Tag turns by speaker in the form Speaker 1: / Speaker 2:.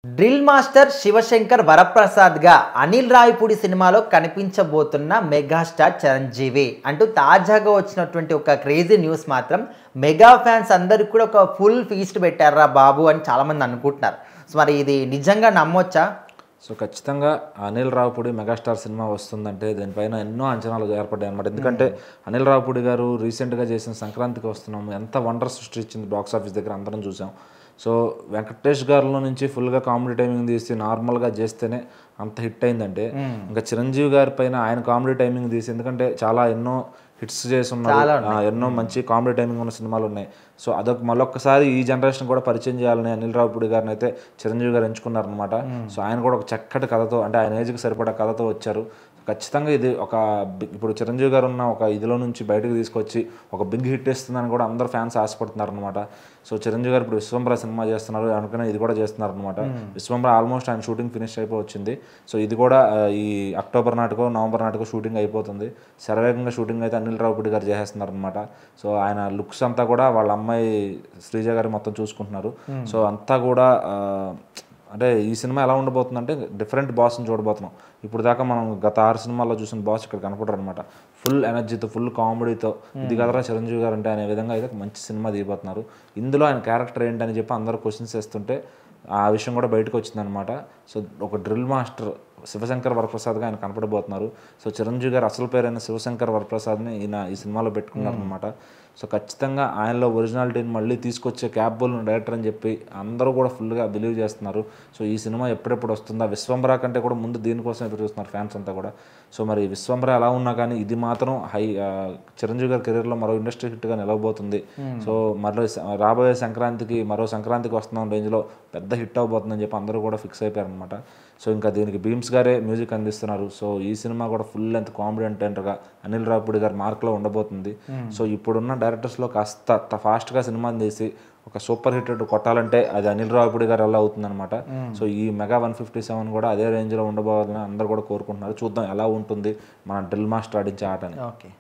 Speaker 1: Drill master Shivshankar వరప్రసాద్గా Anil Ravipudi సినిమాలో కనిపించబోతున్న megastar Chiranjeevi అంటూ తాజాగా వచ్చినటువంటి ఒక క్రేజీ న్యూస్ మాత్రం మెగా ఫ్యాన్స్ అందరికి కూడా ఒక ఫుల్ ఫీస్ట్ పెట్టారా బాబు అని చాలామంది అనుకుంటున్నారు. సో మరి ఇది నిజంగా నమ్మొచ్చా?
Speaker 2: సో ఖచ్చితంగా అనిల్ రావిపూడి మెగాస్టార్ సినిమా వస్తుందంటే దీనిపైన ఎన్నో అంచనాలు ఏర్పడ్డాయి అనమాట. ఎందుకంటే అనిల్ రావిపూడి గారు రీసెంట్గా చేసిన సంక్రాంతికి వస్తున్నాము ఎంత వండర్ సృష్టించింది బాక్స్ ఆఫీస్ దగ్గర అందరం చూసాం. సో వెంకటేష్ గారిలో నుంచి ఫుల్గా కామెడీ టైమింగ్ తీసి నార్మల్గా చేస్తేనే అంత హిట్ అయిందంటే ఇంకా చిరంజీవి గారి పైన ఆయన కామెడీ టైమింగ్ తీసి, ఎందుకంటే చాలా ఎన్నో హిట్స్ చేసి ఉన్నారు, ఎన్నో మంచి కామెడీ టైమింగ్ ఉన్న సినిమాలు ఉన్నాయి. సో అదొక మళ్ళొక్కసారి ఈ జనరేషన్ కూడా పరిచయం చేయాలని అనిల్ రావిపూడి గారిని అయితే చిరంజీవి గారు ఎంచుకున్నారనమాట. సో ఆయన కూడా ఒక చక్కటి కథతో, అంటే ఆయన ఏజ్కి సరిపడా కథతో వచ్చారు. ఖచ్చితంగా ఇది ఒక ఇప్పుడు చిరంజీవి గారు ఉన్న ఒక ఇదిలో నుంచి బయటకు తీసుకొచ్చి ఒక బిగ్ హిట్ ఇస్తుందని కూడా అందరు ఫ్యాన్స్ ఆశపడుతున్నారు అనమాట. సో చిరంజీవి గారు ఇప్పుడు విశ్వంబర సినిమా చేస్తున్నారు, అనుకునే ఇది కూడా చేస్తున్నారు అనమాట. విశ్వంబర ఆల్మోస్ట్ ఆయన షూటింగ్ ఫినిష్ అయిపోవచ్చింది. సో ఇది కూడా ఈ అక్టోబర్ నాటికో నవంబర్ నాటికో షూటింగ్ అయిపోతుంది. శరవేగంగా షూటింగ్ అయితే అనిల్ రావిపూడి గారు చేసేస్తున్నారు అనమాట. సో ఆయన లుక్స్ అంతా కూడా వాళ్ళ అమ్మాయి శ్రీజ గారు మొత్తం చూసుకుంటున్నారు. సో అంతా కూడా అంటే ఈ సినిమా ఎలా ఉండబోతుందంటే డిఫరెంట్ బాస్ని చూడబోతున్నాం. ఇప్పుడు దాకా మనం గత 6 సినిమాల్లో చూసిన బాస్ ఇక్కడ కనపడరు అనమాట. ఫుల్ ఎనర్జీతో, ఫుల్ కామెడీతో, ఇది కదరా చిరంజీవి గారు అంటే అనే విధంగా అయితే మంచి సినిమా దిగిపోతున్నారు. ఇందులో ఆయన క్యారెక్టర్ ఏంటని చెప్పి అందరూ క్వశ్చన్స్ వేస్తుంటే ఆ విషయం కూడా బయటకు వచ్చిందనమాట. సో ఒక డ్రిల్ మాస్టర్ శివశంకర్ వరప్రసాద్గా ఆయన కనపడబోతున్నారు. సో చిరంజీవి గారు అసలు పేరైన శివశంకర్ వరప్రసాద్ని ఈయన ఈ సినిమాలో పెట్టుకున్నారనమాట. సో ఖచ్చితంగా ఆయనలో ఒరిజినాలిటీని మళ్ళీ తీసుకొచ్చే క్యాపబుల్ డైరెక్టర్ అని చెప్పి అందరూ కూడా ఫుల్గా బిలీవ్ చేస్తున్నారు. సో ఈ సినిమా ఎప్పుడెప్పుడు వస్తుందా, విశ్వంబర కంటే కూడా ముందు దీనికోసం ఎదురు చూస్తున్నారు ఫ్యాన్స్ అంతా కూడా. సో మరి విశ్వంబర ఎలా ఉన్నా కానీ ఇది మాత్రం చిరంజీవి గారి కెరీర్లో మరో ఇండస్ట్రీ హిట్గా నిలవబోతుంది. సో మరో రాబోయే సంక్రాంతికి మరో సంక్రాంతికి వస్తున్నాం రేంజ్లో పెద్ద హిట్ అవబోతుందని చెప్పి అందరూ కూడా ఫిక్స్ అయిపోయారనమాట. సో ఇంకా దీనికి భీమ్స్ గారే మ్యూజిక్ అందిస్తున్నారు. సో ఈ సినిమా కూడా ఫుల్ లెంత్ కామెడీ ఎంటర్గా అనిల్ రావిపూడి గారి మార్క్లో ఉండబోతుంది. సో ఇప్పుడున్న డైరెక్టర్స్లో కాస్త ఫాస్ట్గా సినిమాని తీసి ఒక సూపర్ హిట్ కొట్టాలంటే అది అనిల్ రావిపూడి గారు ఎలా అవుతుందన్నమాట. సో ఈ మెగా 157 కూడా అదే రేంజ్లో ఉండబోవాలని అందరూ కూడా కోరుకుంటున్నారు. చూద్దాం ఎలా ఉంటుంది మన డ్రిల్ మాస్టర్ ఆడించే ఆటని.
Speaker 1: ఓకే.